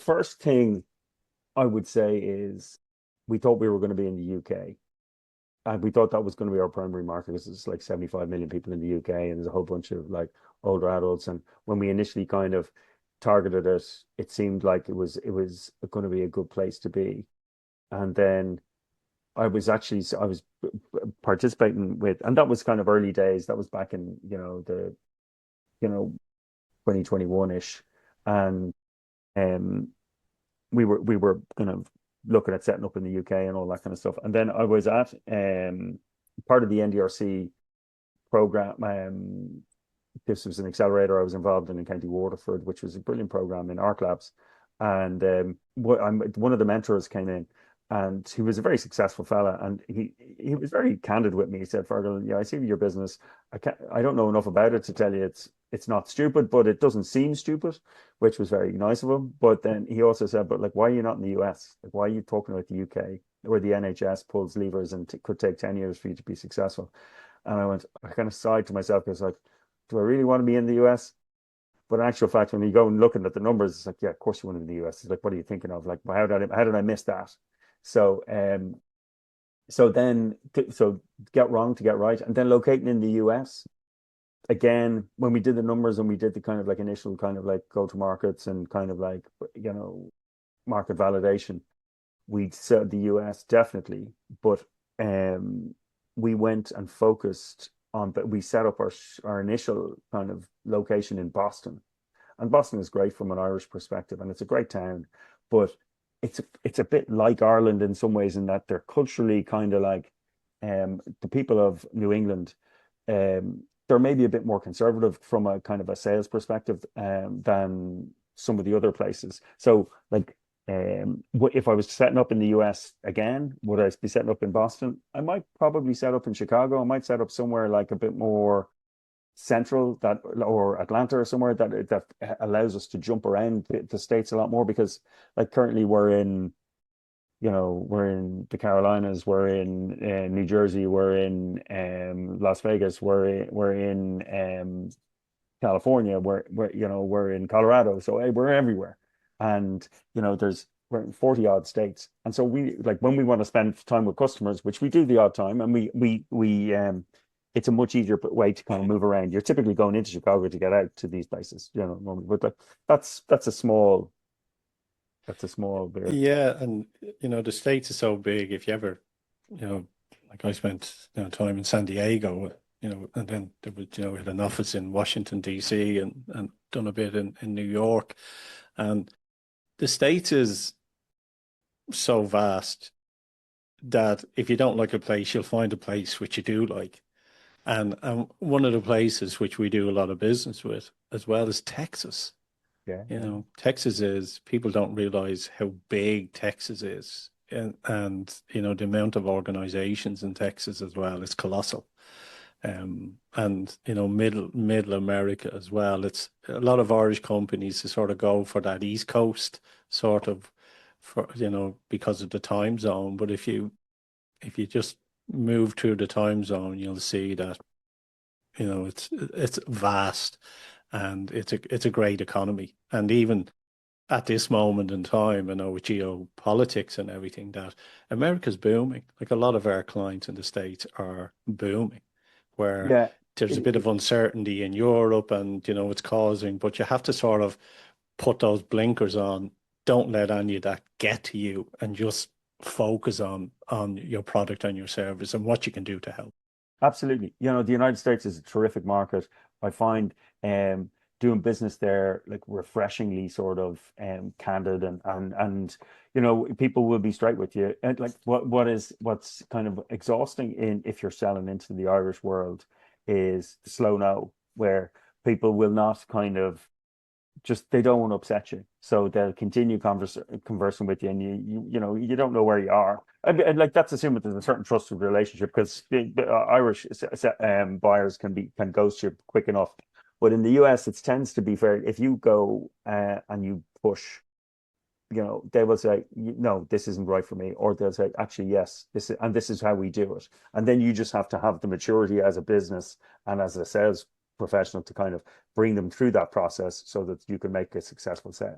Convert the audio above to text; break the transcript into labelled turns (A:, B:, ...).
A: first thing I would say is we thought we were going to be in the UK. And we thought that was going to be our primary market because it's like 75 million people in the UK and there's a whole bunch of like older adults. And when we initially kind of targeted it, it seemed like it was going to be a good place to be. And then I was participating with, and that was kind of early days. That was back in, the, 2021-ish. And um we were kind of looking at setting up in the UK and all that kind of stuff. And then I was at part of the NDRC program. This was an accelerator I was involved in County Waterford, which was a brilliant program in Arc Labs. And one of the mentors came in, and he was a very successful fella, and he was very candid with me. He said, "Fergal, yeah, I see your business. I don't know enough about it to tell you it's not stupid, but it doesn't seem stupid," which was very nice of him. But then he also said, "But like, why are you not in the US? Like, why are you talking about the UK, where the NHS pulls levers and could take 10 years for you to be successful?" And I kind of sighed to myself because like, do I really want to be in the US? But in actual fact, when you go and looking at the numbers, it's like, yeah, of course you want to be in the US. It's like, what are you thinking of? Like, well, how did I miss that? So so get wrong to get right, and then locating in the US again. When we did the numbers and we did the kind of like initial kind of like go to markets and kind of like market validation, we said the US definitely, but we went and focused on, but we set up our initial kind of location in Boston. And Boston is great from an Irish perspective, and it's a great town, but it's a bit like Ireland in some ways in that they're culturally kind of like the people of New England. They're maybe a bit more conservative from a kind of a sales perspective than some of the other places. So like if I was setting up in the US again, would I be setting up in Boston? I might probably set up in Chicago. I might set up somewhere like a bit more central, that, or Atlanta or somewhere that allows us to jump around the states a lot more, because like currently we're in the Carolinas, we're in New Jersey, we're in Las Vegas, we're in California, we're in Colorado. So hey, we're everywhere. And we're in 40 odd states. And so we like, when we want to spend time with customers, which we do the odd time, and we it's a much easier way to kind of move around. You're typically going into Chicago to get out to these places, normally. But like, that's a small bit.
B: Yeah, and the States are so big. If you ever, you know, like I spent time in San Diego, and then there was, we had an office in Washington DC and done a bit in New York, and the States is so vast that if you don't like a place, you'll find a place which you do like. And one of the places which we do a lot of business with as well is Texas.
A: Yeah,
B: Texas is, people don't realize how big Texas is. And the amount of organizations in Texas as well is colossal. And middle America as well. It's a lot of Irish companies to sort of go for that East Coast sort of, for because of the time zone. But if you just move through the time zone, you'll see that it's vast, and it's a great economy. And even at this moment in time, with geopolitics and everything, that America's booming. Like, a lot of our clients in the States are booming, where
A: yeah.
B: there's a bit of uncertainty in Europe, and it's causing, but you have to sort of put those blinkers on. Don't let any of that get to you, and just focus on your product and your service and what you can do to help.
A: Absolutely. The United States is a terrific market. I find doing business there like refreshingly sort of candid, and people will be straight with you. And like what's kind of exhausting in if you're selling into the Irish world is the slow no, where people will not kind of just, they don't want to upset you, so they'll continue conversing with you, and you don't know where you are. And like, that's assuming there's a certain trusted relationship, because the Irish buyers can ghost you quick enough. But in the US, it tends to be fair. If you go and you push, they will say, no, this isn't right for me, or they'll say, actually, yes, this is how we do it. And then you just have to have the maturity as a business and as a sales professional to kind of bring them through that process so that you can make a successful sale.